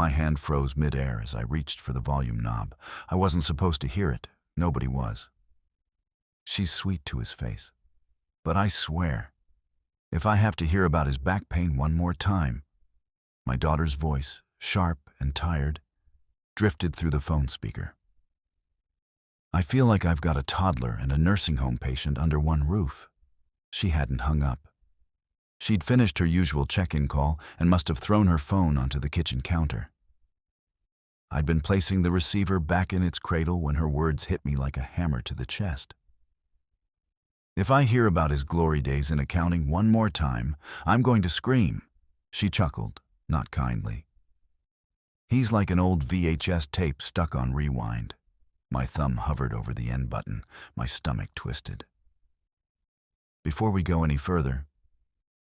My hand froze midair as I reached for the volume knob. I wasn't supposed to hear it. Nobody was. She's sweet to his face. But I swear, if I have to hear about his back pain one more time. My daughter's voice, sharp and tired, drifted through the phone speaker. I feel like I've got a toddler and a nursing home patient under one roof. She hadn't hung up. She'd finished her usual check-in call and must have thrown her phone onto the kitchen counter. I'd been placing the receiver back in its cradle when her words hit me like a hammer to the chest. If I hear about his glory days in accounting one more time, I'm going to scream. She chuckled, not kindly. He's like an old VHS tape stuck on rewind. My thumb hovered over the end button, my stomach twisted. Before we go any further,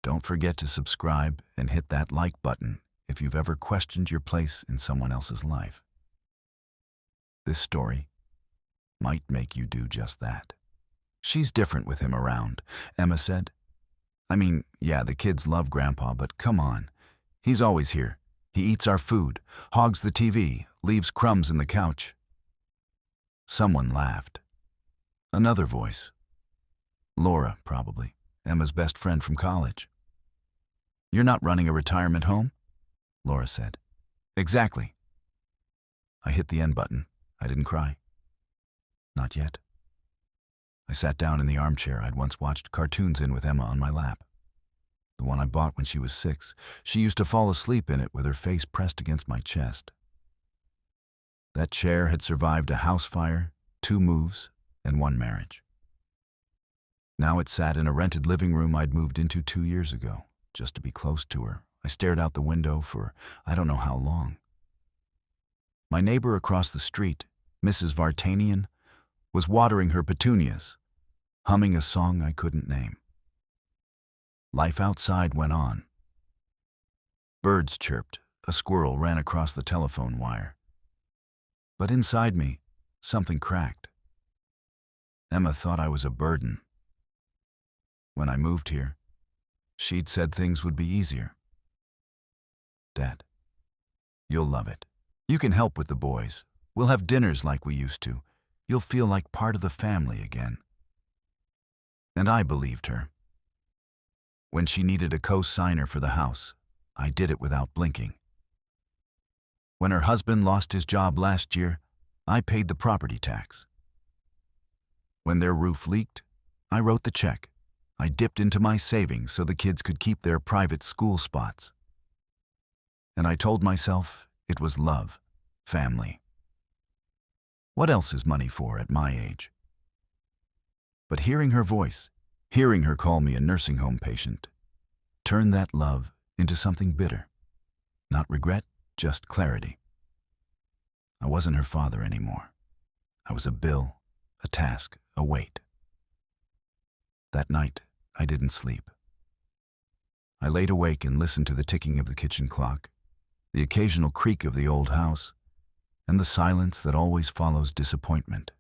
don't forget to subscribe and hit that like button if you've ever questioned your place in someone else's life. This story might make you do just that. She's different with him around, Emma said. I mean, yeah, the kids love Grandpa, but come on. He's always here. He eats our food, hogs the TV, leaves crumbs in the couch. Someone laughed. Another voice. Laura, probably, Emma's best friend from college. You're not running a retirement home? Laura said. Exactly. I hit the end button. I didn't cry. Not yet. I sat down in the armchair I'd once watched cartoons in with Emma on my lap. The one I bought when she was 6. She used to fall asleep in it with her face pressed against my chest. That chair had survived a house fire, 2 moves, and 1 marriage. Now it sat in a rented living room I'd moved into 2 years ago, just to be close to her. I stared out the window for I don't know how long. My neighbor across the street, Mrs. Vartanian, was watering her petunias, humming a song I couldn't name. Life outside went on. Birds chirped, a squirrel ran across the telephone wire. But inside me, something cracked. Emma thought I was a burden. When I moved here, she'd said things would be easier. Dad, you'll love it. You can help with the boys. We'll have dinners like we used to. You'll feel like part of the family again. And I believed her. When she needed a co-signer for the house, I did it without blinking. When her husband lost his job last year, I paid the property tax. When their roof leaked, I wrote the check. I dipped into my savings so the kids could keep their private school spots. And I told myself it was love, family. What else is money for at my age? But hearing her voice, hearing her call me a nursing home patient, turned that love into something bitter. Not regret, just clarity. I wasn't her father anymore. I was a bill, a task, a weight. That night, I didn't sleep. I laid awake and listened to the ticking of the kitchen clock, the occasional creak of the old house, and the silence that always follows disappointment.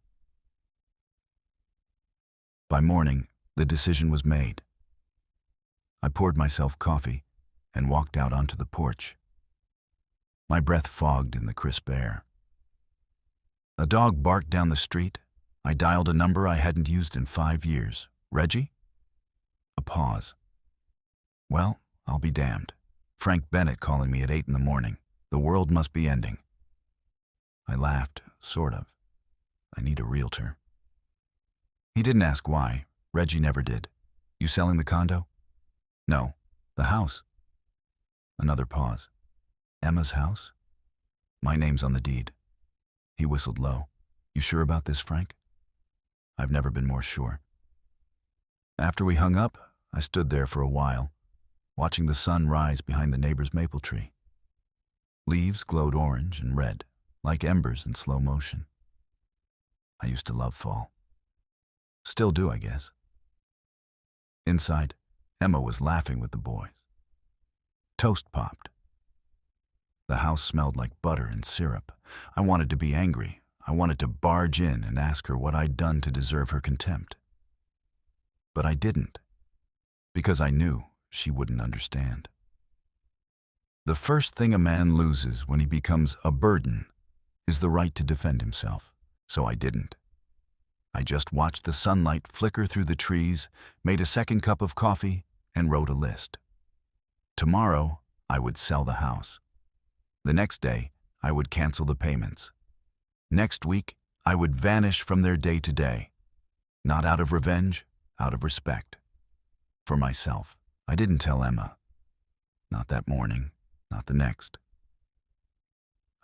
By morning, the decision was made. I poured myself coffee and walked out onto the porch. My breath fogged in the crisp air. A dog barked down the street. I dialed a number I hadn't used in 5 years. Reggie? A pause. Well, I'll be damned. Frank Bennett calling me at 8 in the morning. The world must be ending. I laughed, sort of. I need a realtor. He didn't ask why. Reggie never did. You selling the condo? No, the house. Another pause. Emma's house? My name's on the deed. He whistled low. You sure about this, Frank? I've never been more sure. After we hung up, I stood there for a while, watching the sun rise behind the neighbor's maple tree. Leaves glowed orange and red, like embers in slow motion. I used to love fall. Still do, I guess. Inside, Emma was laughing with the boys. Toast popped. The house smelled like butter and syrup. I wanted to be angry. I wanted to barge in and ask her what I'd done to deserve her contempt. But I didn't, because I knew she wouldn't understand. The first thing a man loses when he becomes a burden is the right to defend himself. So I didn't. I just watched the sunlight flicker through the trees, made a second cup of coffee, and wrote a list. Tomorrow, I would sell the house. The next day, I would cancel the payments. Next week, I would vanish from their day to day. Not out of revenge, out of respect. For myself. I didn't tell Emma. Not that morning, not the next.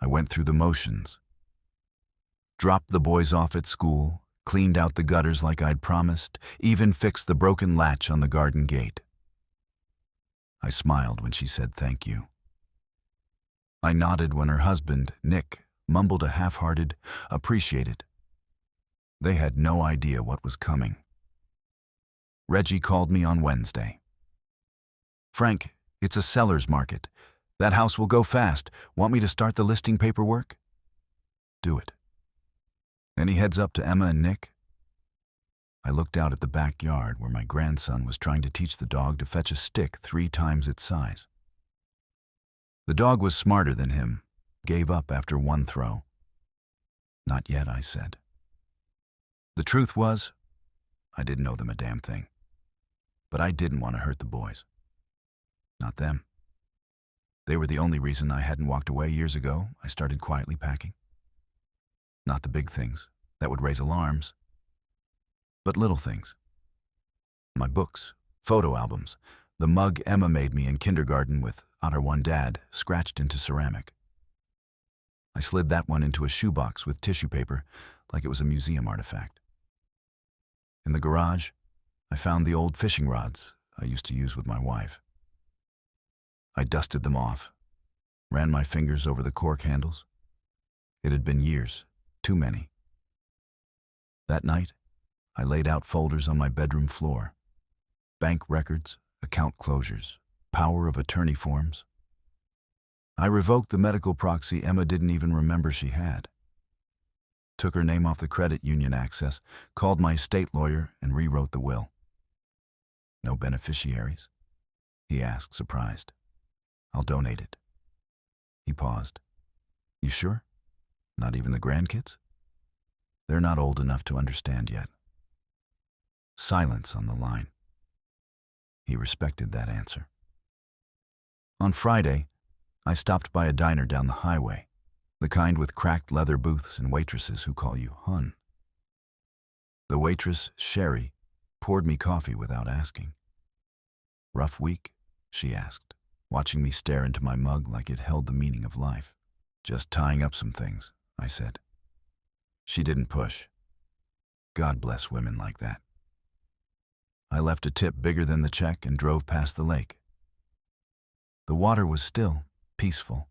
I went through the motions. Dropped the boys off at school, cleaned out the gutters like I'd promised, even fixed the broken latch on the garden gate. I smiled when she said thank you. I nodded when her husband, Nick, mumbled a half-hearted, appreciated. They had no idea what was coming. Reggie called me on Wednesday. "Frank, it's a seller's market. That house will go fast. Want me to start the listing paperwork?" "Do it." "Any heads up to Emma and Nick?" I looked out at the backyard where my grandson was trying to teach the dog to fetch a stick 3 times its size. The dog was smarter than him, gave up after 1 throw. "Not yet," I said. The truth was, I didn't know them a damn thing. But I didn't want to hurt the boys. Not them. They were the only reason I hadn't walked away years ago. I started quietly packing. Not the big things that would raise alarms, but little things. My books, photo albums, the mug Emma made me in kindergarten with Otter One Dad scratched into ceramic. I slid that one into a shoebox with tissue paper like it was a museum artifact. In the garage, I found the old fishing rods I used to use with my wife. I dusted them off, ran my fingers over the cork handles. It had been years, too many. That night, I laid out folders on my bedroom floor. Bank records, account closures, power of attorney forms. I revoked the medical proxy Emma didn't even remember she had. Took her name off the credit union access, called my estate lawyer, and rewrote the will. "No beneficiaries?" he asked, surprised. "I'll donate it." He paused. "You sure? Not even the grandkids?" "They're not old enough to understand yet." Silence on the line. He respected that answer. On Friday, I stopped by a diner down the highway, the kind with cracked leather booths and waitresses who call you hun. The waitress, Sherry, poured me coffee without asking. "Rough week?" she asked, watching me stare into my mug like it held the meaning of life. "Just tying up some things," I said. She didn't push. God bless women like that. I left a tip bigger than the check and drove past the lake. The water was still, peaceful.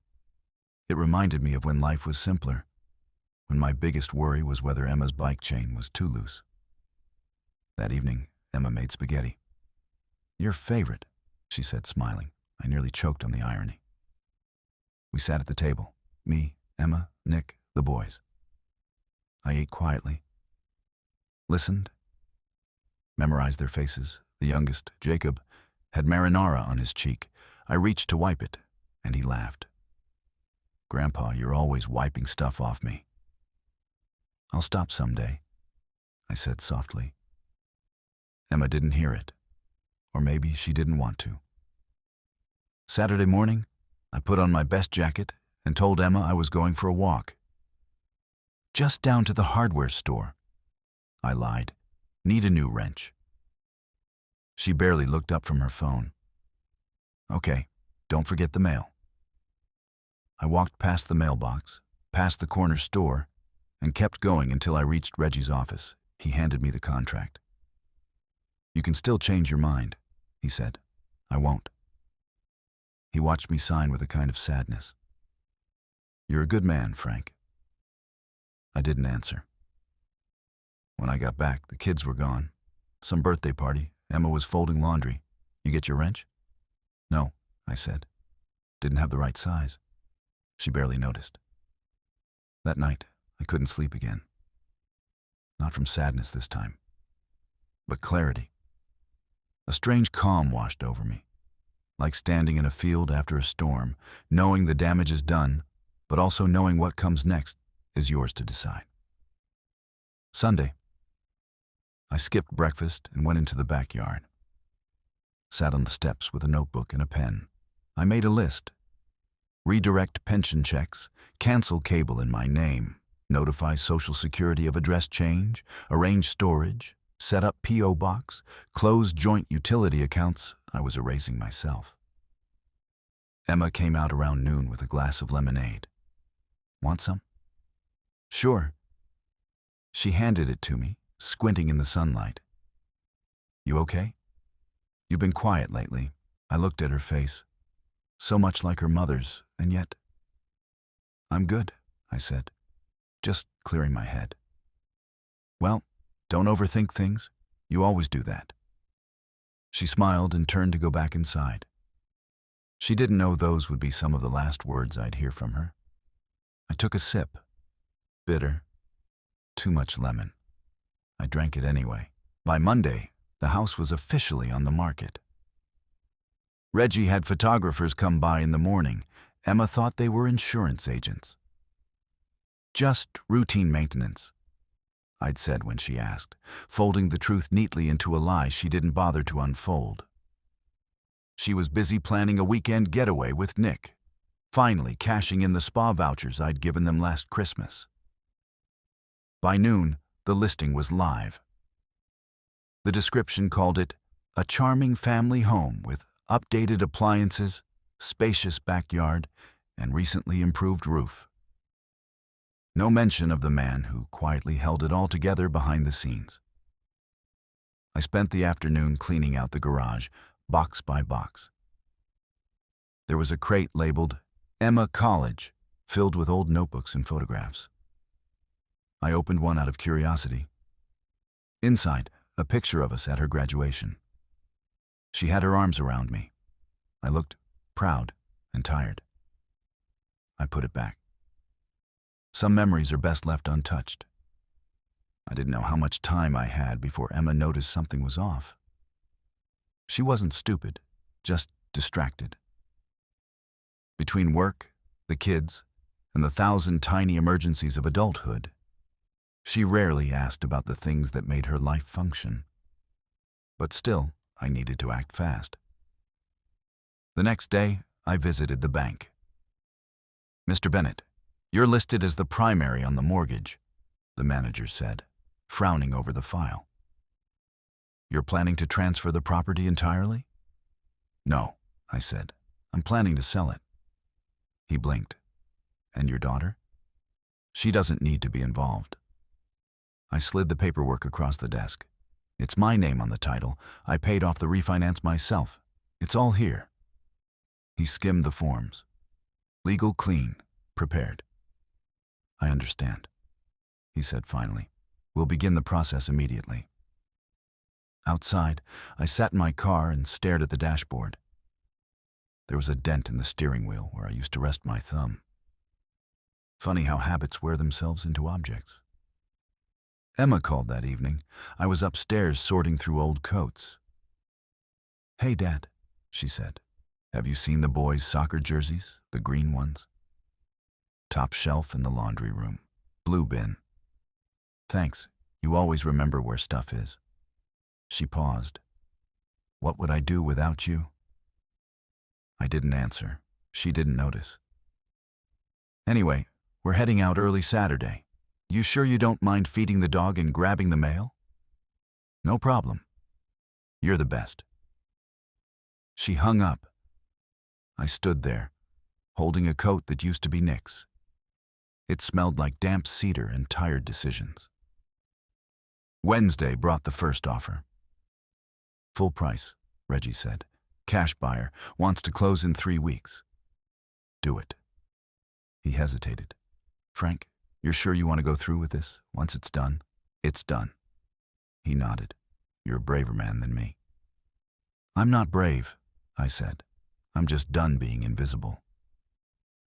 It reminded me of when life was simpler, when my biggest worry was whether Emma's bike chain was too loose. That evening, Emma made spaghetti. "Your favorite," she said, smiling. I nearly choked on the irony. We sat at the table, me, Emma, Nick, the boys. I ate quietly, listened, memorized their faces. The youngest, Jacob, had marinara on his cheek. I reached to wipe it, and he laughed. "Grandpa, you're always wiping stuff off me." "I'll stop someday," I said softly. Emma didn't hear it, or maybe she didn't want to. Saturday morning, I put on my best jacket and told Emma I was going for a walk. "Just down to the hardware store." I lied. "Need a new wrench." She barely looked up from her phone. "Okay, don't forget the mail." I walked past the mailbox, past the corner store, and kept going until I reached Reggie's office. He handed me the contract. "You can still change your mind," he said. "I won't." He watched me sign with a kind of sadness. "You're a good man, Frank." I didn't answer. When I got back, the kids were gone. Some birthday party. Emma was folding laundry. "You get your wrench?" "No," I said. "Didn't have the right size." She barely noticed. That night, I couldn't sleep again. Not from sadness this time, but clarity. A strange calm washed over me. like standing in a field after a storm, knowing the damage is done, but also knowing what comes next is yours to decide. Sunday. I skipped breakfast and went into the backyard. Sat on the steps with a notebook and a pen. I made a list. Redirect pension checks, cancel cable in my name, notify Social Security of address change, arrange storage, set up P.O. box, close joint utility accounts. I was erasing myself. Emma came out around noon with a glass of lemonade. Want some? Sure. She handed it to me, squinting in the sunlight. You okay? You've been quiet lately. I looked at her face. So much like her mother's, and yet... I'm good, I said, just clearing my head. Well, don't overthink things. You always do that. She smiled and turned to go back inside. She didn't know those would be some of the last words I'd hear from her. I took a sip. Bitter. Too much lemon. I drank it anyway. By Monday, the house was officially on the market. Reggie had photographers come by in the morning. Emma thought they were insurance agents. Just routine maintenance, I'd said when she asked, folding the truth neatly into a lie she didn't bother to unfold. She was busy planning a weekend getaway with Nick, finally cashing in the spa vouchers I'd given them last Christmas. By noon, the listing was live. The description called it a charming family home with updated appliances, spacious backyard, and recently improved roof. No mention of the man who quietly held it all together behind the scenes. I spent the afternoon cleaning out the garage, box by box. There was a crate labeled Emma College, filled with old notebooks and photographs. I opened one out of curiosity. Inside, a picture of us at her graduation. She had her arms around me. I looked proud and tired. I put it back. Some memories are best left untouched. I didn't know how much time I had before Emma noticed something was off. She wasn't stupid, just distracted. Between work, the kids, and the 1,000 tiny emergencies of adulthood, she rarely asked about the things that made her life function. But still, I needed to act fast. The next day, I visited the bank. Mr. Bennett, you're listed as the primary on the mortgage, the manager said, frowning over the file. You're planning to transfer the property entirely? No, I said. I'm planning to sell it. He blinked. And your daughter? She doesn't need to be involved. I slid the paperwork across the desk. It's my name on the title. I paid off the refinance myself. It's all here. He skimmed the forms. Legal, clean, prepared. I understand, he said finally. We'll begin the process immediately. Outside, I sat in my car and stared at the dashboard. There was a dent in the steering wheel where I used to rest my thumb. Funny how habits wear themselves into objects. Emma called that evening. I was upstairs sorting through old coats. Hey, Dad, she said. Have you seen the boys' soccer jerseys, the green ones? Top shelf in the laundry room. Blue bin. Thanks. You always remember where stuff is. She paused. What would I do without you? I didn't answer. She didn't notice. Anyway, we're heading out early Saturday. You sure you don't mind feeding the dog and grabbing the mail? No problem. You're the best. She hung up. I stood there, holding a coat that used to be Nick's. It smelled like damp cedar and tired decisions. Wednesday brought the first offer. Full price, Reggie said. Cash buyer, wants to close in 3 weeks. Do it. He hesitated. Frank, you're sure you want to go through with this? Once it's done, it's done. He nodded. You're a braver man than me. I'm not brave, I said. I'm just done being invisible.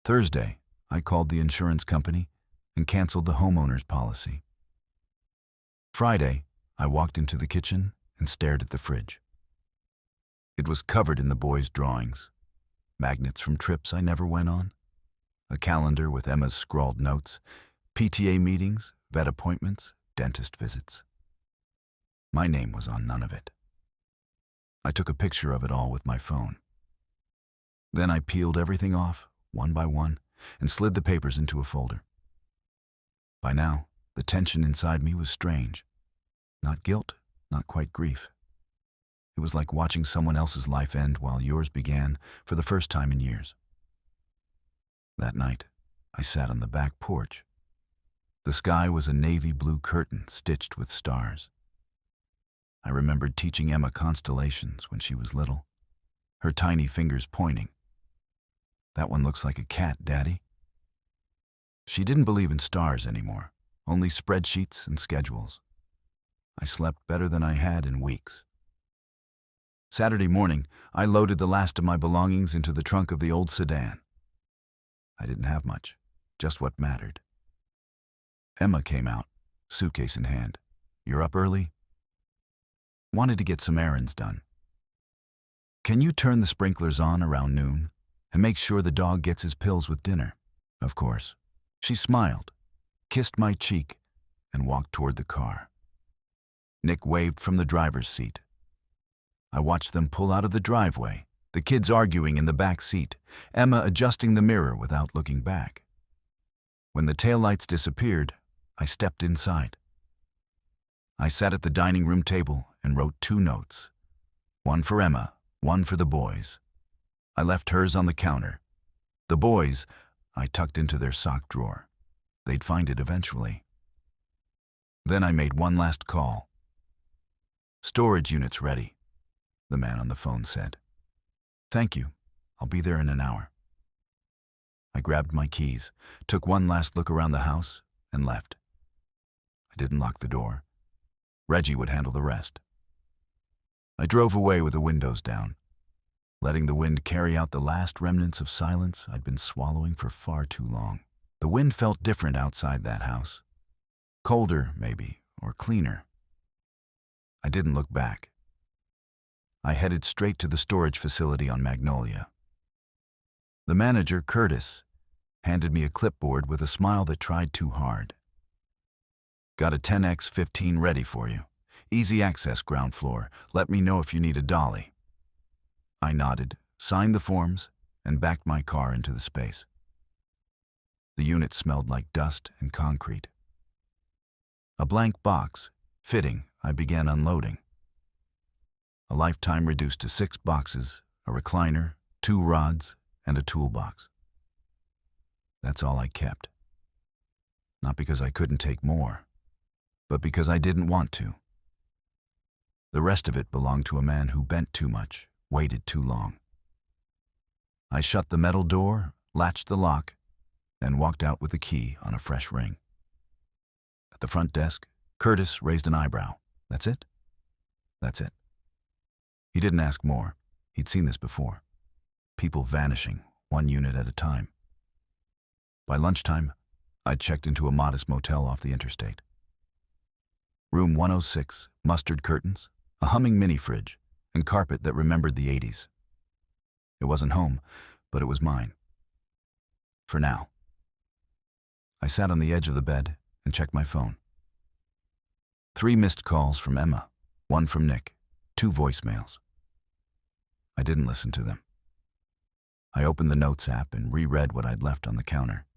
Thursday, I called the insurance company and canceled the homeowner's policy. Friday, I walked into the kitchen and stared at the fridge. It was covered in the boys' drawings, magnets from trips I never went on, a calendar with Emma's scrawled notes, PTA meetings, vet appointments, dentist visits. My name was on none of it. I took a picture of it all with my phone. Then I peeled everything off, one by one, and slid the papers into a folder. By now, the tension inside me was strange. Not guilt, not quite grief. It was like watching someone else's life end while yours began for the first time in years. That night, I sat on the back porch. The sky was a navy blue curtain stitched with stars. I remembered teaching Emma constellations when she was little, her tiny fingers pointing. That one looks like a cat, Daddy. She didn't believe in stars anymore, only spreadsheets and schedules. I slept better than I had in weeks. Saturday morning, I loaded the last of my belongings into the trunk of the old sedan. I didn't have much, just what mattered. Emma came out, suitcase in hand. "You're up early?" "Wanted to get some errands done." "Can you turn the sprinklers on around noon and make sure the dog gets his pills with dinner?" "Of course." She smiled, kissed my cheek, and walked toward the car. Nick waved from the driver's seat. I watched them pull out of the driveway, the kids arguing in the back seat, Emma adjusting the mirror without looking back. When the taillights disappeared, I stepped inside. I sat at the dining room table and wrote 2 notes. One for Emma, one for the boys. I left hers on the counter. The boys, I tucked into their sock drawer. They'd find it eventually. Then I made one last call. "Storage unit's ready," the man on the phone said. "Thank you. I'll be there in an hour." I grabbed my keys, took one last look around the house, and left. I didn't lock the door. Reggie would handle the rest. I drove away with the windows down, letting the wind carry out the last remnants of silence I'd been swallowing for far too long. The wind felt different outside that house. Colder, maybe, or cleaner. I didn't look back. I headed straight to the storage facility on Magnolia. The manager, Curtis, handed me a clipboard with a smile that tried too hard. "Got a 10x15 ready for you. Easy access, ground floor. Let me know if you need a dolly." I nodded, signed the forms, and backed my car into the space. The unit smelled like dust and concrete. A blank box, fitting, I began unloading. A lifetime reduced to 6 boxes, a recliner, 2 rods, and a toolbox. That's all I kept. Not because I couldn't take more, but because I didn't want to. The rest of it belonged to a man who bent too much, waited too long. I shut the metal door, latched the lock, and walked out with the key on a fresh ring. At the front desk, Curtis raised an eyebrow. "That's it?" "That's it." He didn't ask more. He'd seen this before. People vanishing, one unit at a time. By lunchtime, I'd checked into a modest motel off the interstate. Room 106, mustard curtains, a humming mini-fridge, and carpet that remembered the 80s. It wasn't home, but it was mine. For now. I sat on the edge of the bed and checked my phone. 3 missed calls from Emma, 1 from Nick, 2 voicemails. I didn't listen to them. I opened the Notes app and reread what I'd left on the counter.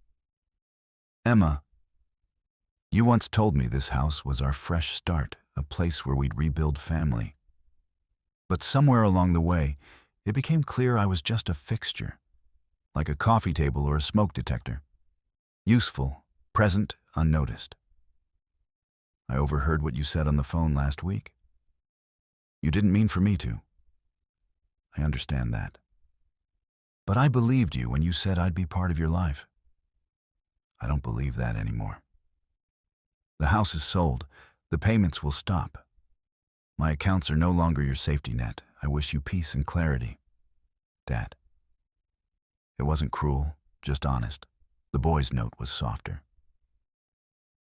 "Emma, you once told me this house was our fresh start, a place where we'd rebuild family. But somewhere along the way, it became clear I was just a fixture, like a coffee table or a smoke detector. Useful, present, unnoticed. I overheard what you said on the phone last week. You didn't mean for me to. I understand that. But I believed you when you said I'd be part of your life. I don't believe that anymore. The house is sold. The payments will stop. My accounts are no longer your safety net. I wish you peace and clarity. Dad." It wasn't cruel, just honest. The boy's note was softer.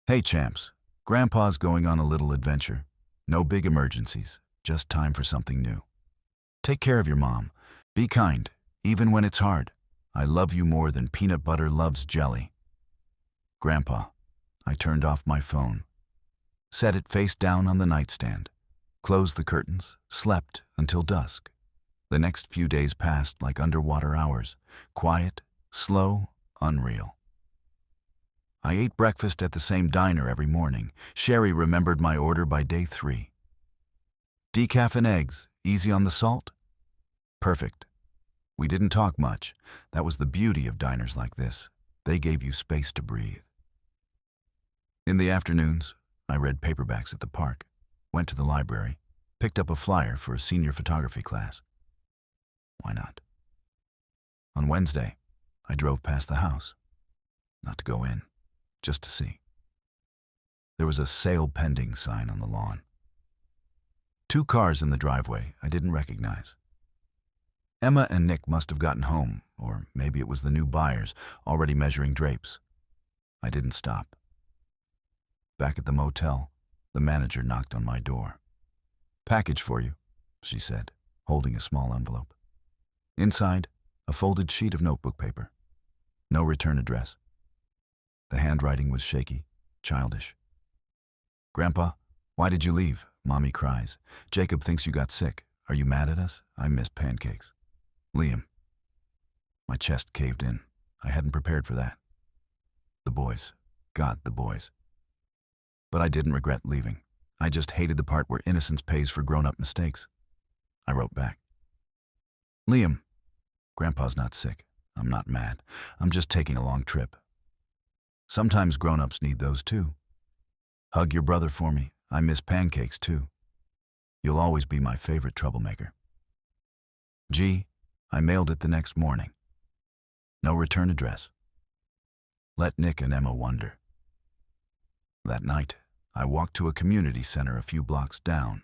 "Hey, champs. Grandpa's going on a little adventure. No big emergencies, just time for something new. Take care of your mom. Be kind, even when it's hard. I love you more than peanut butter loves jelly. Grandpa. I turned off my phone, set it face down on the nightstand, closed the curtains, slept until dusk. The next few days passed like underwater hours, quiet, slow, unreal. I ate breakfast at the same diner every morning. Sherry remembered my order by day 3. Decaf and eggs, easy on the salt? Perfect. We didn't talk much. That was the beauty of diners like this. They gave you space to breathe. In the afternoons, I read paperbacks at the park, went to the library, picked up a flyer for a senior photography class. Why not? On Wednesday, I drove past the house. Not to go in, just to see. There was a sale pending sign on the lawn. 2 cars in the driveway I didn't recognize. Emma and Nick must have gotten home, or maybe it was the new buyers already measuring drapes. I didn't stop. Back at the motel, the manager knocked on my door. "Package for you," she said, holding a small envelope. Inside, a folded sheet of notebook paper. No return address. The handwriting was shaky, childish. "Grandpa, why did you leave?" Mommy cries. "Jacob thinks you got sick. Are you mad at us? I missed pancakes." "Liam." My chest caved in. I hadn't prepared for that. The boys. God, the boys. But I didn't regret leaving. I just hated the part where innocence pays for grown-up mistakes. I wrote back. "Liam, Grandpa's not sick. I'm not mad. I'm just taking a long trip. Sometimes grown-ups need those too. Hug your brother for me. I miss pancakes too. You'll always be my favorite troublemaker." G. I mailed it the next morning. No return address. Let Nick and Emma wonder. That night, I walked to a community center a few blocks down.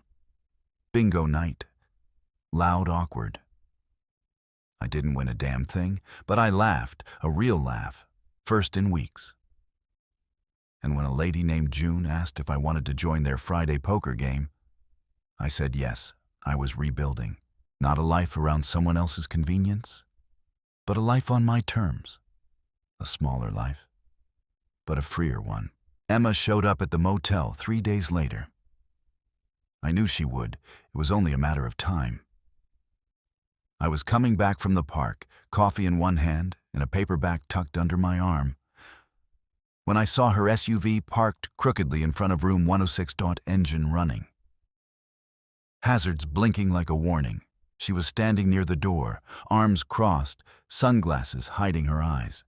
Bingo night. Loud, awkward. I didn't win a damn thing, but I laughed, a real laugh, first in weeks. And when a lady named June asked if I wanted to join their Friday poker game, I said yes. I was rebuilding. Not a life around someone else's convenience, but a life on my terms. A smaller life, but a freer one. Emma showed up at the motel 3 days later. I knew she would. It was only a matter of time. I was coming back from the park, coffee in one hand and a paperback tucked under my arm, when I saw her SUV parked crookedly in front of room 106. Engine running. Hazards blinking like a warning. She was standing near the door, arms crossed, sunglasses hiding her eyes.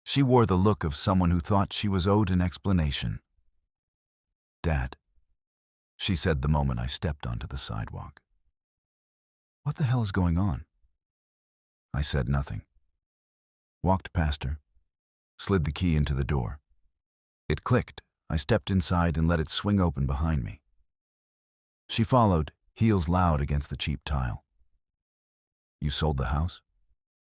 She wore the look of someone who thought she was owed an explanation. "Dad," she said the moment I stepped onto the sidewalk. "What the hell is going on?" I said nothing. Walked past her, slid the key into the door. It clicked. I stepped inside and let it swing open behind me. She followed, heels loud against the cheap tile. "You sold the house?"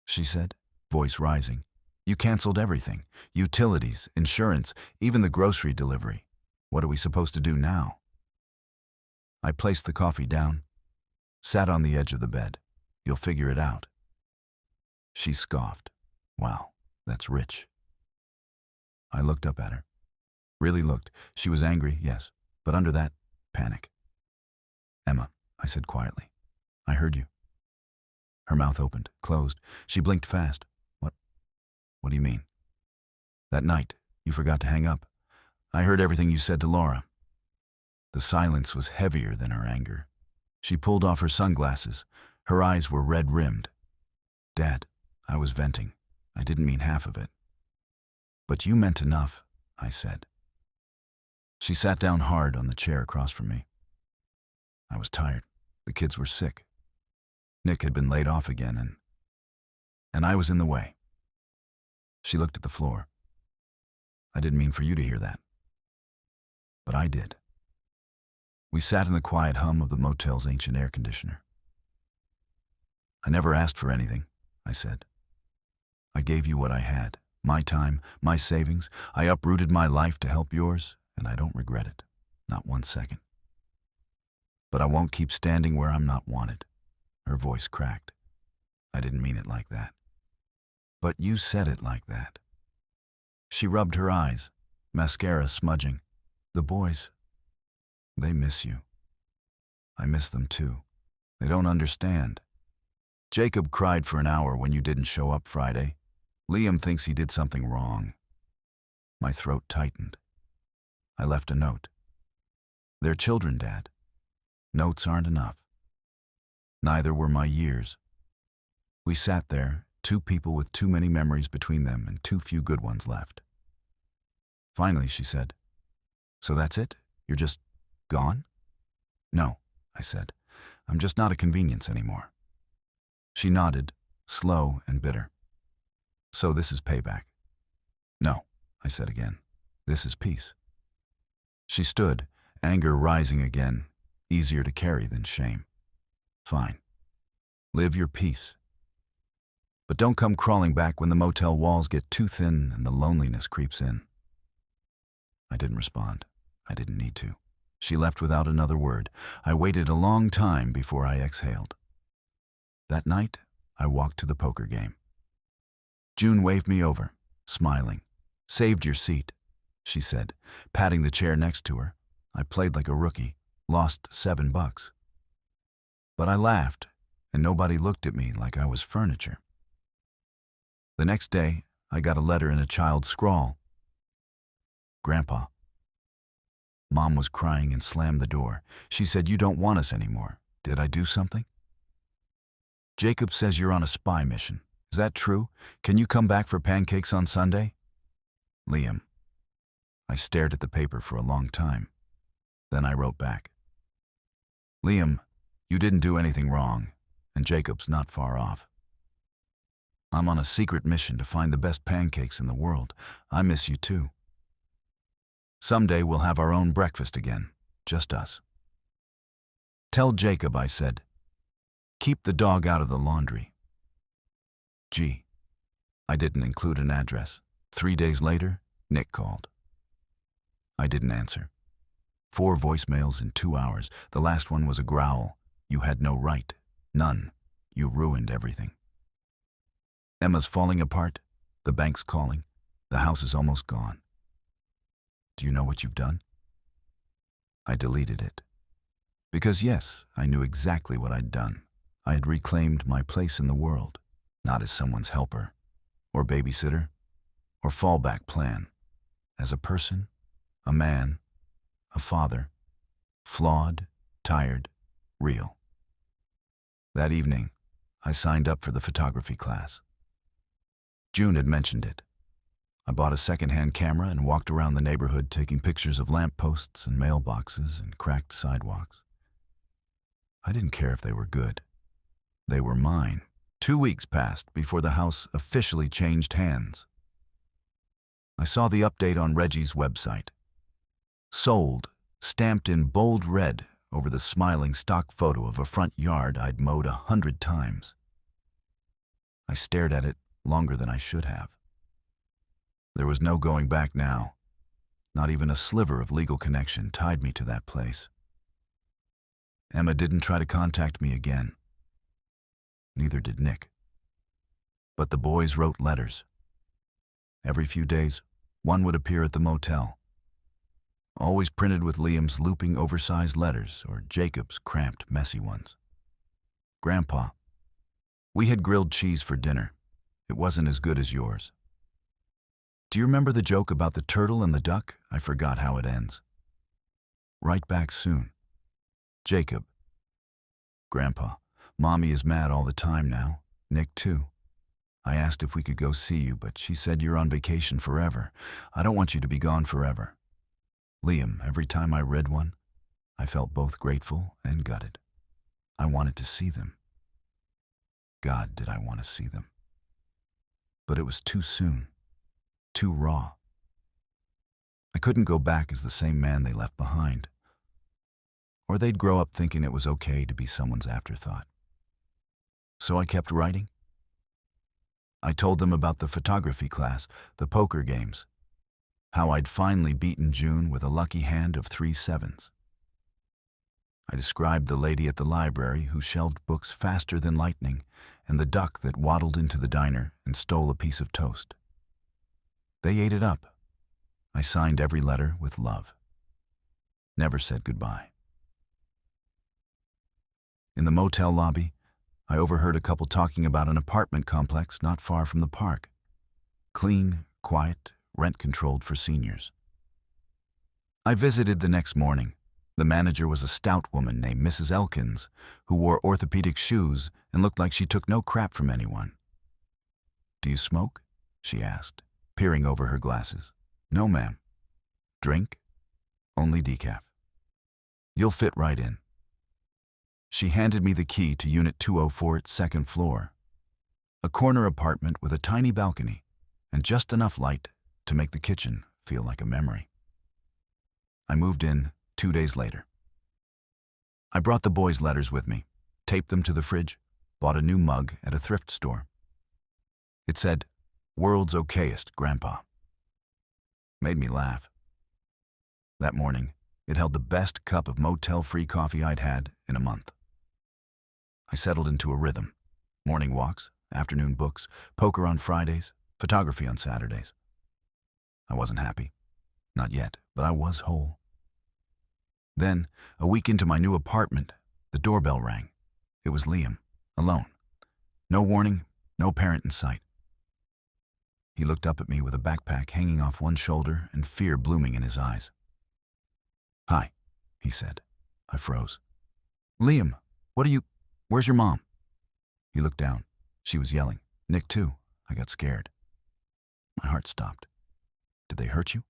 she said, voice rising. "You canceled everything. Utilities, insurance, even the grocery delivery. What are we supposed to do now?" I placed the coffee down, sat on the edge of the bed. "You'll figure it out." She scoffed. "Wow, that's rich." I looked up at her. Really looked. She was angry, yes, but under that, panic. "Emma," I said quietly, "I heard you." Her mouth opened, closed. She blinked fast. What do you mean?" "That night, you forgot to hang up. I heard everything you said to Laura." The silence was heavier than her anger. She pulled off her sunglasses. Her eyes were red-rimmed. "Dad, I was venting. I didn't mean half of it." "But you meant enough," I said. She sat down hard on the chair across from me. I was tired. The kids were sick. Nick had been laid off again, and I was in the way. She looked at the floor. "I didn't mean for you to hear that." But I did. We sat in the quiet hum of the motel's ancient air conditioner. "I never asked for anything," I said. "I gave you what I had, my time, my savings. I uprooted my life to help yours, and I don't regret it, not 1 second. But I won't keep standing where I'm not wanted. Her voice cracked. I didn't mean it like that. But you said it like that. She rubbed her eyes, mascara smudging. The boys, they miss you. I miss them too. They don't understand. Jacob cried for an hour when you didn't show up Friday. Liam thinks he did something wrong. My throat tightened. I left a note. They're children, Dad. Notes aren't enough. Neither were my years. We sat there, two people with too many memories between them and too few good ones left. Finally, she said, "So that's it? You're just gone?" "No," I said. "I'm just not a convenience anymore." She nodded, slow and bitter. "So this is payback?" "No," I said again. "This is peace." She stood, anger rising again, easier to carry than shame. "Fine. Live your peace. But don't come crawling back when the motel walls get too thin and the loneliness creeps in." I didn't respond. I didn't need to. She left without another word. I waited a long time before I exhaled. That night, I walked to the poker game. June waved me over, smiling. "Saved your seat," she said, patting the chair next to her. I played like a rookie, lost $7. But I laughed, and nobody looked at me like I was furniture. The next day, I got a letter in a child's scrawl. "Grandpa." Mom was crying and slammed the door. She said, "You don't want us anymore. Did I do something?" "Jacob says you're on a spy mission. Is that true? Can you come back for pancakes on Sunday?" "Liam." I stared at the paper for a long time. Then I wrote back. "Liam, you didn't do anything wrong, and Jacob's not far off. I'm on a secret mission to find the best pancakes in the world. I miss you too. Someday we'll have our own breakfast again, just us. Tell Jacob," I said, "keep the dog out of the laundry." Gee, I didn't include an address. 3 days later, Nick called. I didn't answer. 4 voicemails in 2 hours. The last one was a growl. "You had no right. None. You ruined everything. Emma's falling apart. The bank's calling. The house is almost gone. Do you know what you've done?" I deleted it. Because yes, I knew exactly what I'd done. I had reclaimed my place in the world, not as someone's helper, or babysitter, or fallback plan. As a person, a man, a father, flawed, tired, real. That evening, I signed up for the photography class. June had mentioned it. I bought a second-hand camera and walked around the neighborhood taking pictures of lampposts and mailboxes and cracked sidewalks. I didn't care if they were good. They were mine. 2 weeks passed before the house officially changed hands. I saw the update on Reggie's website. Sold, stamped in bold red over the smiling stock photo of a front yard I'd mowed 100 times. I stared at it longer than I should have. There was no going back now. Not even a sliver of legal connection tied me to that place. Emma didn't try to contact me again. Neither did Nick. But the boys wrote letters. Every few days, one would appear at the motel. Always printed with Liam's looping, oversized letters or Jacob's cramped, messy ones. "Grandpa, we had grilled cheese for dinner. It wasn't as good as yours. Do you remember the joke about the turtle and the duck? I forgot how it ends. Write back soon. Jacob." "Grandpa, Mommy is mad all the time now. Nick too. I asked if we could go see you, but she said you're on vacation forever. I don't want you to be gone forever." Liam, every time I read one, I felt both grateful and gutted. I wanted to see them. God, did I want to see them. But it was too soon. Too raw. I couldn't go back as the same man they left behind. Or they'd grow up thinking it was okay to be someone's afterthought. So I kept writing. I told them about the photography class, the poker games, how I'd finally beaten June with a lucky hand of 3 sevens. I described the lady at the library who shelved books faster than lightning, and the duck that waddled into the diner and stole a piece of toast. They ate it up. I signed every letter with love. Never said goodbye. In the motel lobby, I overheard a couple talking about an apartment complex not far from the park. Clean, quiet, rent-controlled for seniors. I visited the next morning. The manager was a stout woman named Mrs. Elkins, who wore orthopedic shoes and looked like she took no crap from anyone. "Do you smoke?" she asked, peering over her glasses. "No, ma'am." "Drink?" "Only decaf." "You'll fit right in." She handed me the key to Unit 204's second floor, a corner apartment with a tiny balcony and just enough light to make the kitchen feel like a memory. I moved in 2 days later. I brought the boys' letters with me, taped them to the fridge, bought a new mug at a thrift store. It said, "World's okayest, Grandpa." Made me laugh. That morning, it held the best cup of motel-free coffee I'd had in a month. I settled into a rhythm. Morning walks, afternoon books, poker on Fridays, photography on Saturdays. I wasn't happy. Not yet, but I was whole. Then, a week into my new apartment, the doorbell rang. It was Liam, alone. No warning, no parent in sight. He looked up at me with a backpack hanging off one shoulder and fear blooming in his eyes. "Hi," he said. I froze. "Liam, where's your mom?" He looked down. She was yelling. "Nick, too." I got scared. My heart stopped. "Did they hurt you?"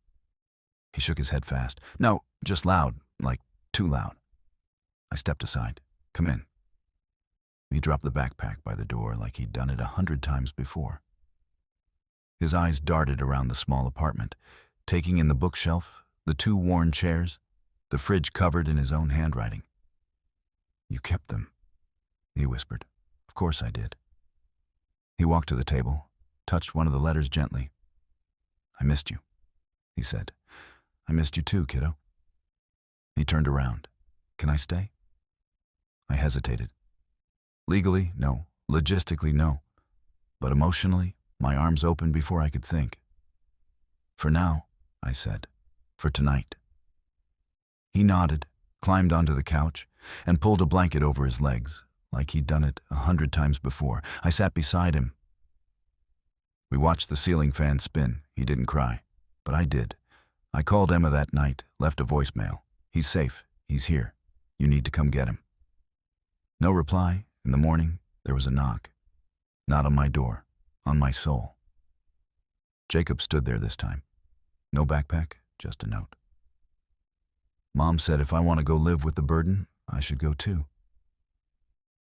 He shook his head fast. "No, just loud, like too loud." I stepped aside. "Come in." He dropped the backpack by the door like he'd done it 100 times before. His eyes darted around the small apartment, taking in the bookshelf, the 2 worn chairs, the fridge covered in his own handwriting. "You kept them," he whispered. "Of course I did." He walked to the table, touched one of the letters gently. "I missed you," he said. "I missed you too, kiddo." He turned around. "Can I stay?" I hesitated. Legally, no. Logistically, no. But emotionally, my arms opened before I could think. "For now," I said. "For tonight." He nodded, climbed onto the couch, and pulled a blanket over his legs, like he'd done it 100 times before. I sat beside him. We watched the ceiling fan spin. He didn't cry, but I did. I called Emma that night, left a voicemail. "He's safe. He's here. You need to come get him." No reply. In the morning, there was a knock. Not on my door, on my soul. Jacob stood there this time. No backpack, just a note. "Mom said if I want to go live with the burden, I should go too."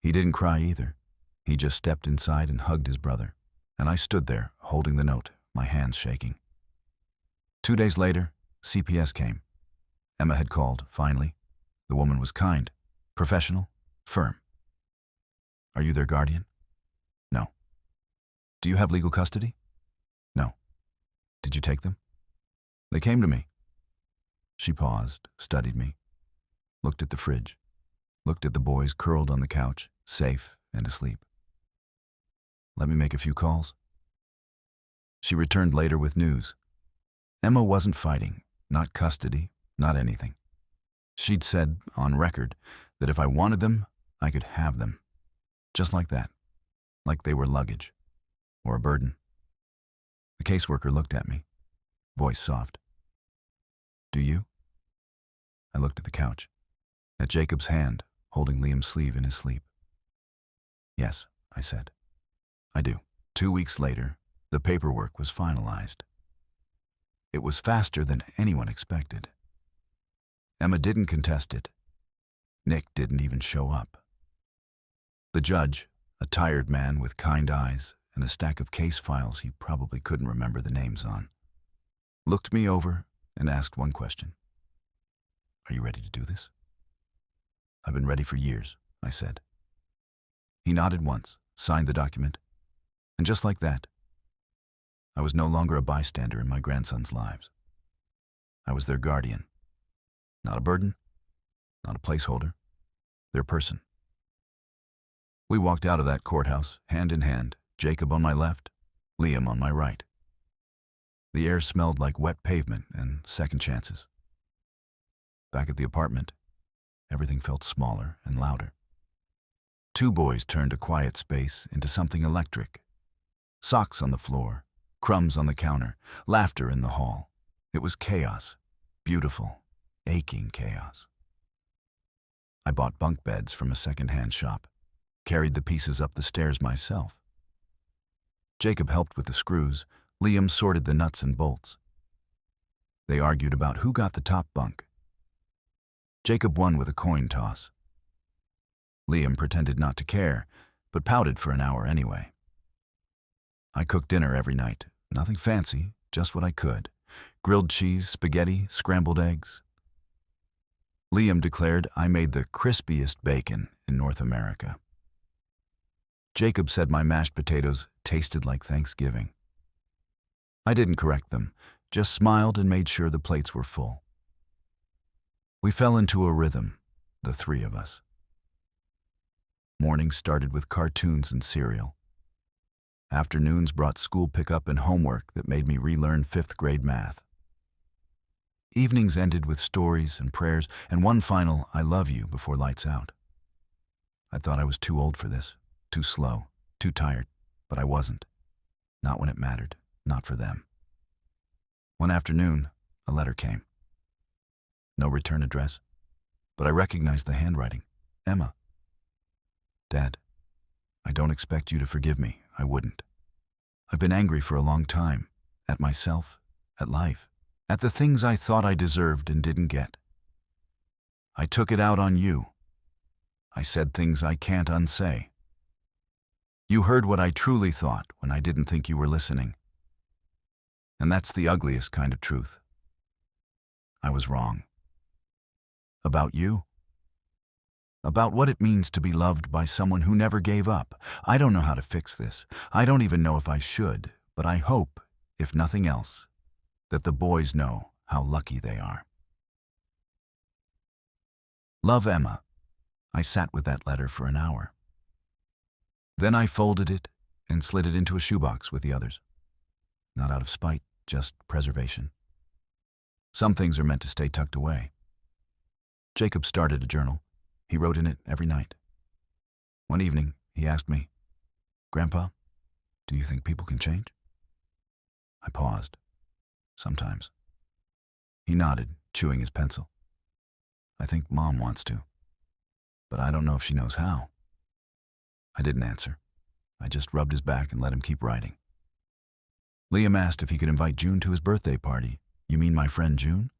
He didn't cry either. He just stepped inside and hugged his brother, and I stood there, holding the note, my hands shaking. 2 days later, CPS came. Emma had called, finally. The woman was kind, professional, firm. "Are you their guardian?" "No." "Do you have legal custody?" "No." "Did you take them?" "They came to me." She paused, studied me, looked at the fridge, looked at the boys curled on the couch, safe and asleep. "Let me make a few calls." She returned later with news. Emma wasn't fighting, not custody, not anything. She'd said, on record, that if I wanted them, I could have them. Just like that. Like they were luggage. Or a burden. The caseworker looked at me. Voice soft. "Do you?" I looked at the couch. At Jacob's hand, holding Liam's sleeve in his sleep. "Yes," I said. "I do." 2 weeks later, the paperwork was finalized. It was faster than anyone expected. Emma didn't contest it. Nick didn't even show up. The judge, a tired man with kind eyes and a stack of case files he probably couldn't remember the names on, looked me over and asked one question. "Are you ready to do this?" "I've been ready for years," I said. He nodded once, signed the document, and just like that, I was no longer a bystander in my grandson's lives. I was their guardian. Not a burden, not a placeholder, their person. We walked out of that courthouse, hand in hand, Jacob on my left, Liam on my right. The air smelled like wet pavement and second chances. Back at the apartment, everything felt smaller and louder. Two boys turned a quiet space into something electric. Socks on the floor, crumbs on the counter, laughter in the hall. It was chaos, beautiful, aching chaos. I bought bunk beds from a second-hand shop, carried the pieces up the stairs myself. Jacob helped with the screws, Liam sorted the nuts and bolts. They argued about who got the top bunk. Jacob won with a coin toss. Liam pretended not to care, but pouted for an hour anyway. I cooked dinner every night, nothing fancy, just what I could. Grilled cheese, spaghetti, scrambled eggs. Liam declared I made the crispiest bacon in North America. Jacob said my mashed potatoes tasted like Thanksgiving. I didn't correct them, just smiled and made sure the plates were full. We fell into a rhythm, the three of us. Mornings started with cartoons and cereal. Afternoons brought school pickup and homework that made me relearn 5th grade math. Evenings ended with stories and prayers and one final I love you before lights out. I thought I was too old for this, too slow, too tired, but I wasn't. Not when it mattered, not for them. One afternoon, a letter came. No return address, but I recognized the handwriting. Emma. Dad, I don't expect you to forgive me. I wouldn't. I've been angry for a long time, at myself, at life, at the things I thought I deserved and didn't get. I took it out on you. I said things I can't unsay. You heard what I truly thought when I didn't think you were listening. And that's the ugliest kind of truth. I was wrong. About you? About what it means to be loved by someone who never gave up. I don't know how to fix this. I don't even know if I should, but I hope, if nothing else, that the boys know how lucky they are. Love, Emma. I sat with that letter for an hour. Then I folded it and slid it into a shoebox with the others. Not out of spite, just preservation. Some things are meant to stay tucked away. Jacob started a journal. He wrote in it every night. One evening, he asked me, Grandpa, do you think people can change? I paused. Sometimes. He nodded, chewing his pencil. I think Mom wants to, but I don't know if she knows how. I didn't answer. I just rubbed his back and let him keep writing. Liam asked if he could invite June to his birthday party. You mean my friend June?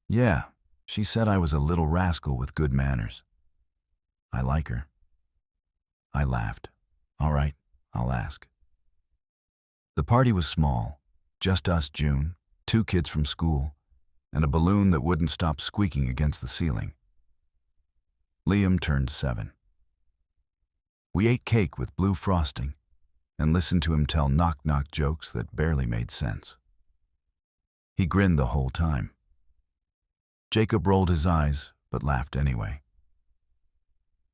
Yeah, she said I was a little rascal with good manners. I like her. I laughed. All right, I'll ask. The party was small, just us, June, 2 kids from school, and a balloon that wouldn't stop squeaking against the ceiling. Liam turned 7. We ate cake with blue frosting and listened to him tell knock-knock jokes that barely made sense. He grinned the whole time. Jacob rolled his eyes, but laughed anyway.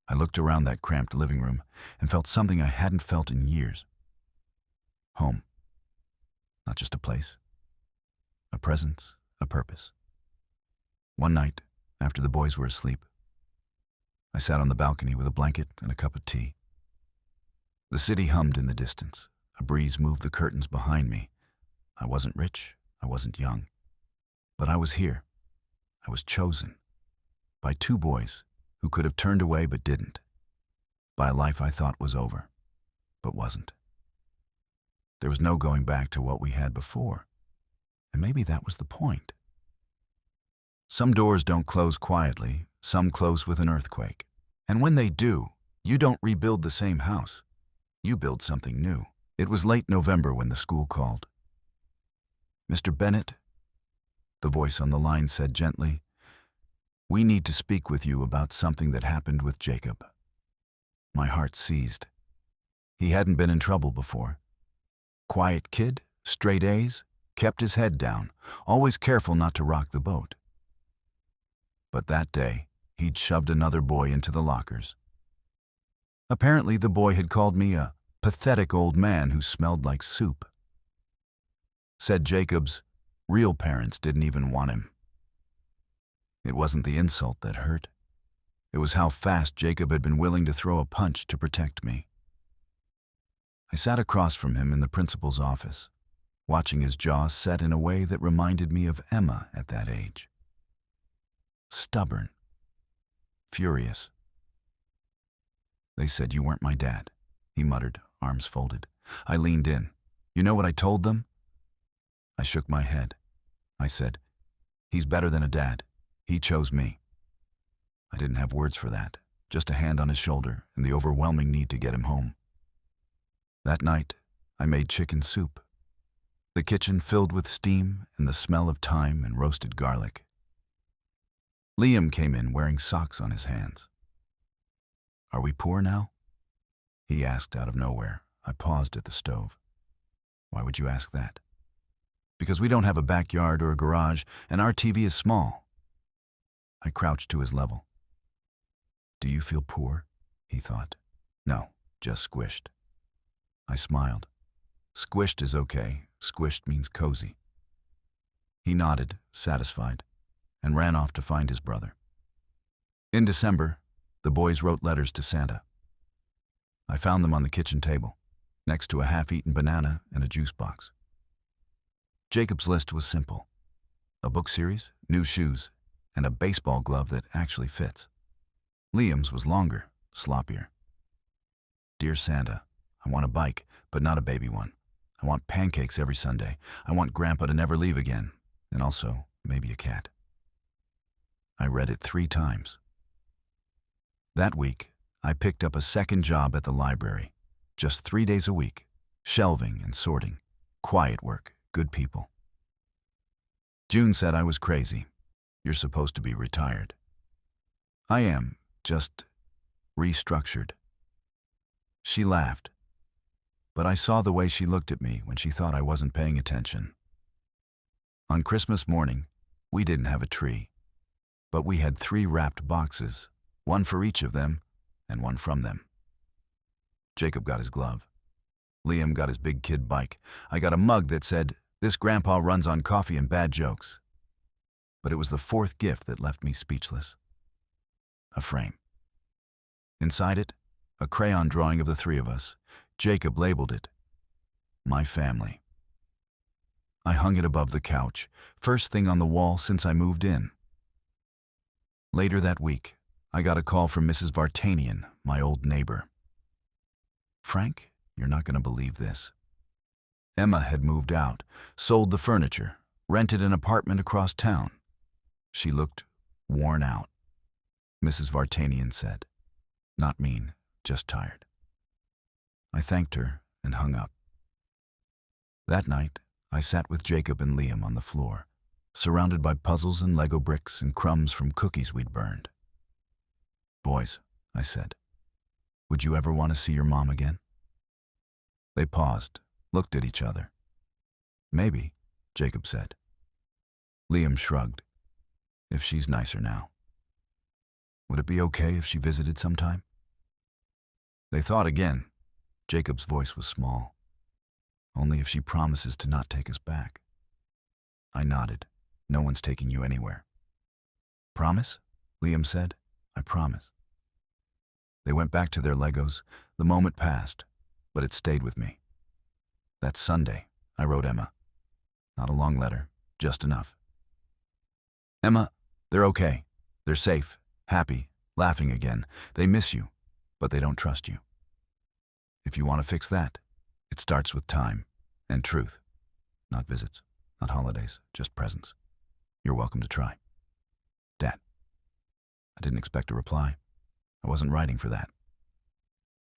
I looked around that cramped living room and felt something I hadn't felt in years. Home. Not just a place. A presence, a purpose. One night, after the boys were asleep, I sat on the balcony with a blanket and a cup of tea. The city hummed in the distance. A breeze moved the curtains behind me. I wasn't rich, I wasn't young, but I was here. I was chosen by 2 boys who could have turned away but didn't, by a life I thought was over, but wasn't. There was no going back to what we had before, and maybe that was the point. Some doors don't close quietly, some close with an earthquake, and when they do, you don't rebuild the same house. You build something new. It was late November when the school called. Mr. Bennett, the voice on the line said gently, we need to speak with you about something that happened with Jacob. My heart seized. He hadn't been in trouble before. Quiet kid, straight A's, kept his head down, always careful not to rock the boat. But that day, he'd shoved another boy into the lockers. Apparently, the boy had called me a pathetic old man who smelled like soup. Said Jacob's real parents didn't even want him. It wasn't the insult that hurt. It was how fast Jacob had been willing to throw a punch to protect me. I sat across from him in the principal's office, watching his jaw set in a way that reminded me of Emma at that age. Stubborn. Furious. "They said you weren't my dad," he muttered, arms folded. I leaned in. "You know what I told them?" I shook my head. I said, "He's better than a dad. He chose me." I didn't have words for that, just a hand on his shoulder and the overwhelming need to get him home. That night, I made chicken soup. The kitchen filled with steam and the smell of thyme and roasted garlic. Liam came in wearing socks on his hands. "Are we poor now?" he asked out of nowhere. I paused at the stove. "Why would you ask that?" "Because we don't have a backyard or a garage, and our TV is small." I crouched to his level. "Do you feel poor?" he thought. "No, just squished." I smiled. "Squished is okay. Squished means cozy." He nodded, satisfied, and ran off to find his brother. In December, the boys wrote letters to Santa. I found them on the kitchen table, next to a half-eaten banana and a juice box. Jacob's list was simple: a book series, new shoes, and a baseball glove that actually fits. Liam's was longer, sloppier. "Dear Santa, I want a bike, but not a baby one. I want pancakes every Sunday. I want Grandpa to never leave again, and also maybe a cat." I read it 3 times. That week, I picked up a second job at the library, just 3 days a week, shelving and sorting, quiet work, good people. June said I was crazy. "You're supposed to be retired." "I am, just restructured." She laughed, but I saw the way she looked at me when she thought I wasn't paying attention. On Christmas morning, we didn't have a tree, but we had 3 wrapped boxes, one for each of them and one from them. Jacob got his glove. Liam got his big kid bike. I got a mug that said, "This grandpa runs on coffee and bad jokes." But it was the 4th gift that left me speechless. A frame. Inside it, a crayon drawing of the 3 of us. Jacob labeled it, "My Family." I hung it above the couch, first thing on the wall since I moved in. Later that week, I got a call from Mrs. Vartanian, my old neighbor. "Frank, you're not going to believe this." Emma had moved out, sold the furniture, rented an apartment across town. She looked worn out. Mrs. Vartanian said, "Not mean, just tired." I thanked her and hung up. That night, I sat with Jacob and Liam on the floor, surrounded by puzzles and Lego bricks and crumbs from cookies we'd burned. "Boys," I said, "would you ever want to see your mom again?" They paused, looked at each other. "Maybe," Jacob said. Liam shrugged. "If she's nicer now." "Would it be okay if she visited sometime?" They thought again. Jacob's voice was small. "Only if she promises to not take us back." I nodded. "No one's taking you anywhere." "Promise?" Liam said. "I promise." They went back to their Legos. The moment passed, but it stayed with me. That Sunday, I wrote Emma. Not a long letter, just enough. "Emma, they're okay. They're safe, happy, laughing again. They miss you, but they don't trust you. If you want to fix that, it starts with time and truth. Not visits, not holidays, just presents. You're welcome to try. Dad." I didn't expect a reply. I wasn't writing for that.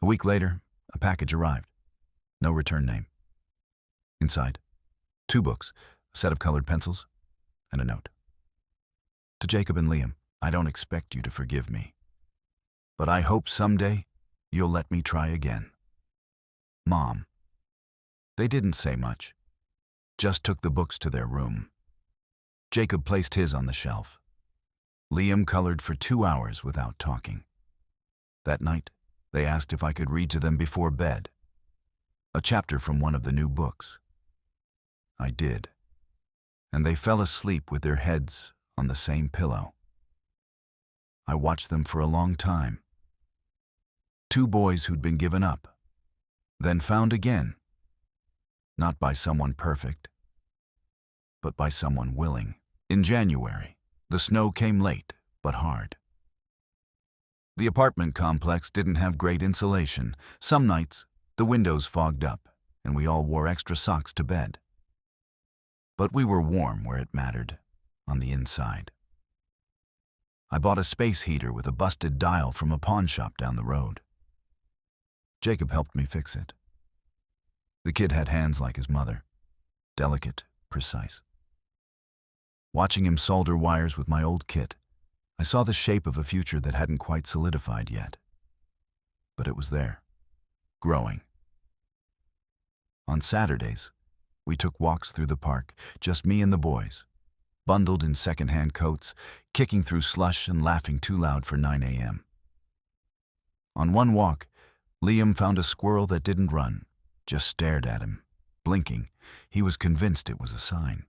A week later, a package arrived. No return name. Inside, 2 books, a set of colored pencils, and a note. To Jacob and Liam, "I don't expect you to forgive me, but I hope someday you'll let me try again. Mom." They didn't say much, just took the books to their room. Jacob placed his on the shelf. Liam colored for 2 hours without talking. That night, they asked if I could read to them before bed, a chapter from one of the new books. I did, and they fell asleep with their heads on the same pillow. I watched them for a long time. 2 boys who'd been given up, then found again, not by someone perfect, but by someone willing. In January, the snow came late but hard. The apartment complex didn't have great insulation. Some nights, the windows fogged up, and we all wore extra socks to bed. But we were warm where it mattered, on the inside. I bought a space heater with a busted dial from a pawn shop down the road. Jacob helped me fix it. The kid had hands like his mother, delicate, precise. Watching him solder wires with my old kit, I saw the shape of a future that hadn't quite solidified yet. But it was there, growing. On Saturdays, we took walks through the park, just me and the boys, bundled in second-hand coats, kicking through slush and laughing too loud for 9 a.m. On one walk, Liam found a squirrel that didn't run, just stared at him, blinking. He was convinced it was a sign.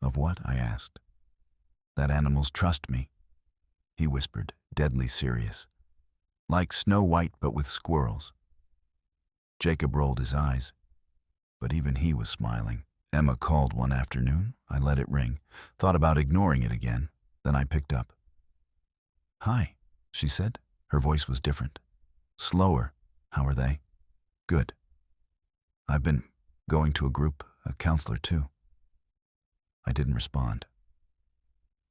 Of what? I asked. That animals trust me, he whispered, deadly serious. Like Snow White, but with squirrels. Jacob rolled his eyes, but even he was smiling. Emma called one afternoon. I let it ring, thought about ignoring it again. Then I picked up. Hi, she said. Her voice was different, slower. How are they? Good. I've been going to a counselor too. I didn't respond.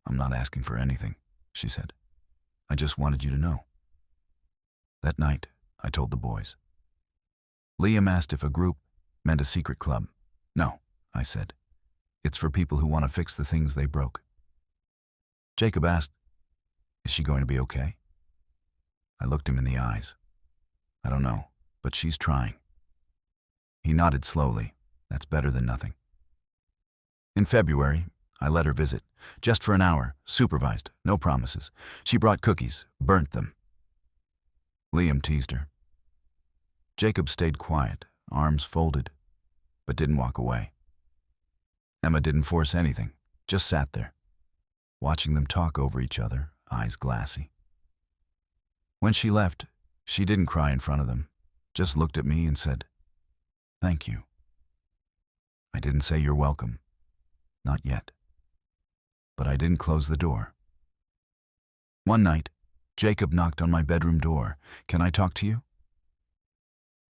I'm not asking for anything, she said. I just wanted you to know. That night, I told the boys. Liam asked if a group meant a secret club. No, I said. It's for people who want to fix the things they broke. Jacob asked, is she going to be okay? I looked him in the eyes. I don't know, but she's trying. He nodded slowly. That's better than nothing. In February, I let her visit, just for an hour, supervised, no promises. She brought cookies, burnt them. Liam teased her. Jacob stayed quiet, arms folded, but didn't walk away. Emma didn't force anything, just sat there, watching them talk over each other, eyes glassy. When she left, she didn't cry in front of them, just looked at me and said, "Thank you." I didn't say you're welcome. Not yet. But I didn't close the door. One night, Jacob knocked on my bedroom door. Can I talk to you?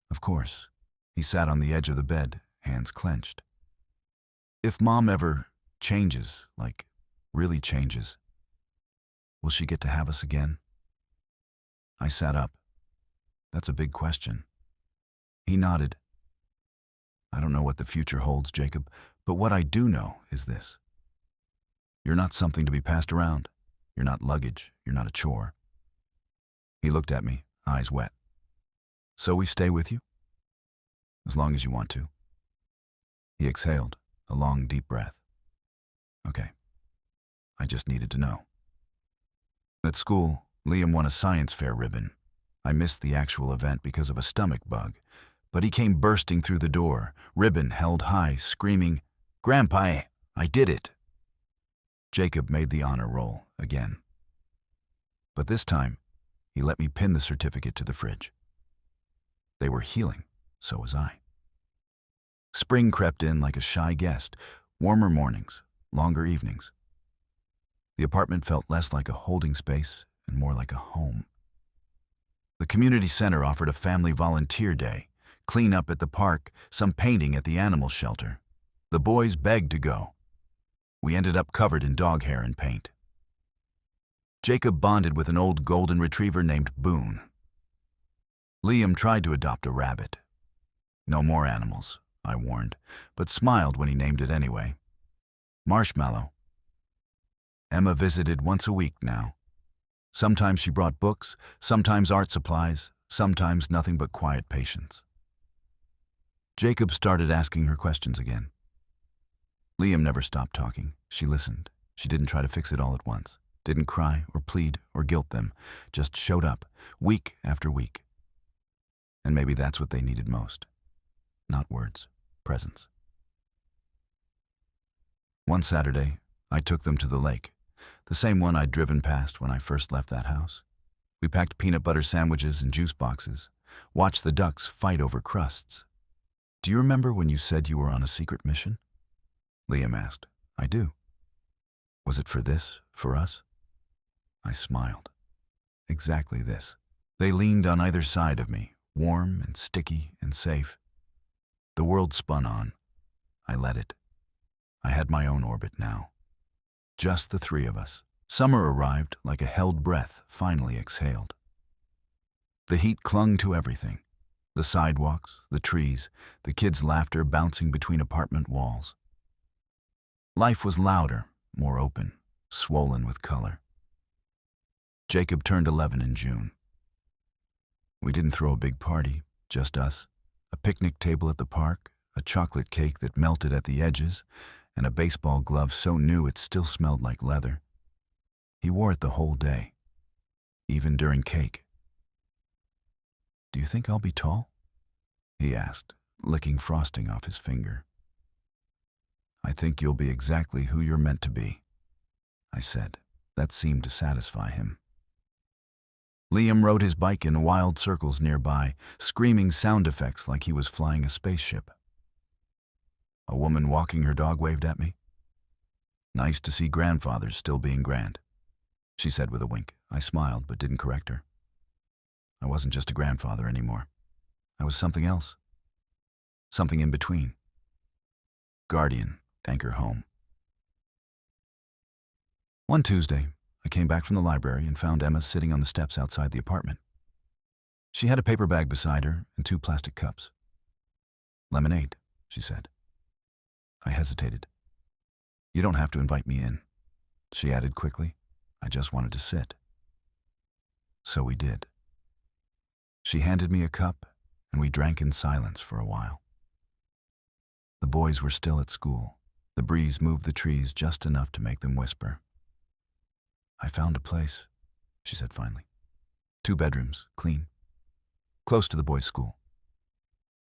Of course. He sat on the edge of the bed, hands clenched. If Mom ever changes, like really changes, will she get to have us again? I sat up. That's a big question. He nodded. I don't know what the future holds, Jacob, but what I do know is this. You're not something to be passed around. You're not luggage. You're not a chore. He looked at me, eyes wet. So we stay with you? As long as you want to. He exhaled, a long, deep breath. Okay. I just needed to know. At school, Liam won a science fair ribbon. I missed the actual event because of a stomach bug, but he came bursting through the door, ribbon held high, screaming, "Grandpa, I did it!" Jacob made the honor roll again. But this time, he let me pin the certificate to the fridge. They were healing, so was I. Spring crept in like a shy guest, warmer mornings, longer evenings. The apartment felt less like a holding space and more like a home. The community center offered a family volunteer day, clean up at the park, some painting at the animal shelter. The boys begged to go. We ended up covered in dog hair and paint. Jacob bonded with an old golden retriever named Boone. Liam tried to adopt a rabbit. No more animals, I warned, but smiled when he named it anyway. Marshmallow. Emma visited once a week now. Sometimes she brought books, sometimes art supplies, sometimes nothing but quiet patience. Jacob started asking her questions again. Liam never stopped talking. She listened. She didn't try to fix it all at once. Didn't cry or plead or guilt them, just showed up, week after week. And maybe that's what they needed most. Not words, presence. One Saturday, I took them to the lake, the same one I'd driven past when I first left that house. We packed peanut butter sandwiches and juice boxes, watched the ducks fight over crusts. Do you remember when you said you were on a secret mission? Liam asked. I do. Was it for this, for us? I smiled. Exactly this. They leaned on either side of me, warm and sticky and safe. The world spun on. I let it. I had my own orbit now. Just the three of us. Summer arrived like a held breath finally exhaled. The heat clung to everything. The sidewalks, the trees, the kids' laughter bouncing between apartment walls. Life was louder, more open, swollen with color. Jacob turned 11 in June. We didn't throw a big party, just us. A picnic table at the park, a chocolate cake that melted at the edges, and a baseball glove so new it still smelled like leather. He wore it the whole day, even during cake. Do you think I'll be tall? He asked, licking frosting off his finger. I think you'll be exactly who you're meant to be, I said. That seemed to satisfy him. Liam rode his bike in wild circles nearby, screaming sound effects like he was flying a spaceship. A woman walking her dog waved at me. Nice to see grandfathers still being grand, she said with a wink. I smiled but didn't correct her. I wasn't just a grandfather anymore. I was something else. Something in between. Guardian, anchor home. One Tuesday, I came back from the library and found Emma sitting on the steps outside the apartment. She had a paper bag beside her and 2 plastic cups. Lemonade, she said. I hesitated. You don't have to invite me in, she added quickly. I just wanted to sit. So we did. She handed me a cup, and we drank in silence for a while. The boys were still at school. The breeze moved the trees just enough to make them whisper. I found a place, she said finally. 2 bedrooms, clean. Close to the boys' school.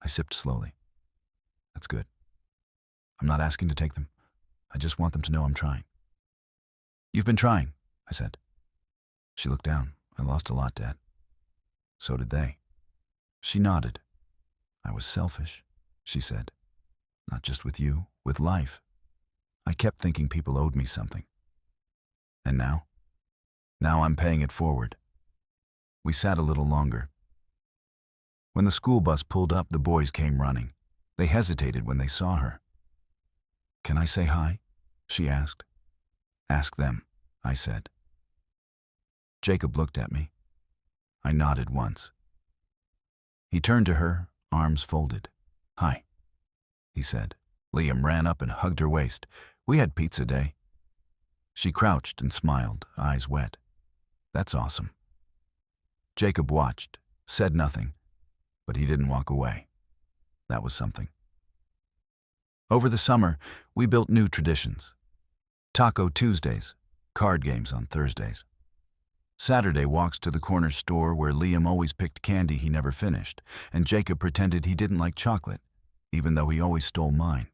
I sipped slowly. That's good. I'm not asking to take them. I just want them to know I'm trying. You've been trying, I said. She looked down. I lost a lot, Dad. So did they. She nodded. I was selfish, she said. Not just with you, with life. I kept thinking people owed me something. And now? Now I'm paying it forward. We sat a little longer. When the school bus pulled up, the boys came running. They hesitated when they saw her. Can I say hi? She asked. Ask them, I said. Jacob looked at me. I nodded once. He turned to her, arms folded. Hi, he said. Liam ran up and hugged her waist. We had pizza day. She crouched and smiled, eyes wet. That's awesome. Jacob watched, said nothing, but he didn't walk away. That was something. Over the summer, we built new traditions. Taco Tuesdays, card games on Thursdays. Saturday walks to the corner store where Liam always picked candy he never finished, and Jacob pretended he didn't like chocolate, even though he always stole mine.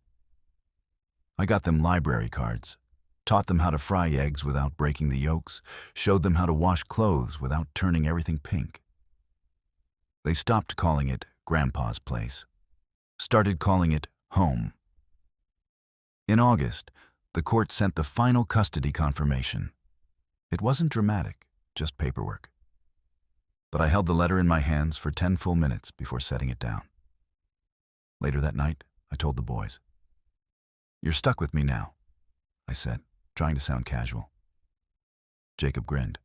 I got them library cards, taught them how to fry eggs without breaking the yolks, showed them how to wash clothes without turning everything pink. They stopped calling it Grandpa's place, started calling it home. In August, the court sent the final custody confirmation. It wasn't dramatic, just paperwork. But I held the letter in my hands for 10 full minutes before setting it down. Later that night, I told the boys. You're stuck with me now, I said, trying to sound casual. Jacob grinned.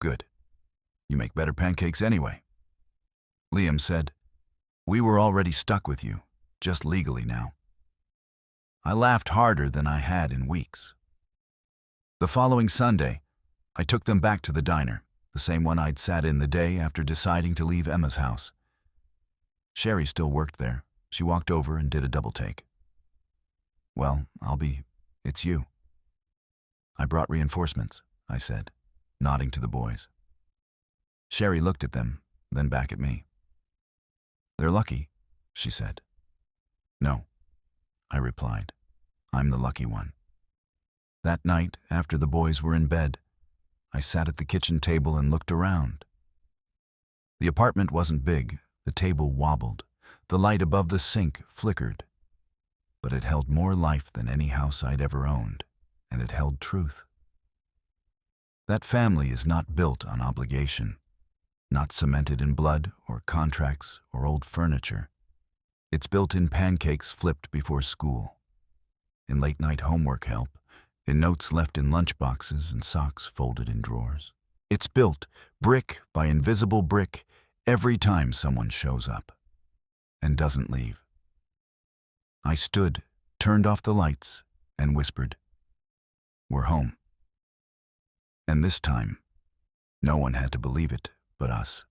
Good. You make better pancakes anyway. Liam said, we were already stuck with you, just legally now. I laughed harder than I had in weeks. The following Sunday, I took them back to the diner, the same one I'd sat in the day after deciding to leave Emma's house. Sherry still worked there. She walked over and did a double take. Well, it's you. I brought reinforcements, I said, nodding to the boys. Sherry looked at them, then back at me. They're lucky, she said. No, I replied. I'm the lucky one. That night, after the boys were in bed, I sat at the kitchen table and looked around. The apartment wasn't big, the table wobbled, the light above the sink flickered. But it held more life than any house I'd ever owned, and it held truth. That family is not built on obligation, not cemented in blood or contracts or old furniture. It's built in pancakes flipped before school, in late-night homework help, in notes left in lunchboxes and socks folded in drawers. It's built, brick by invisible brick, every time someone shows up and doesn't leave. I stood, turned off the lights, and whispered, "We're home." And this time, no one had to believe it but us.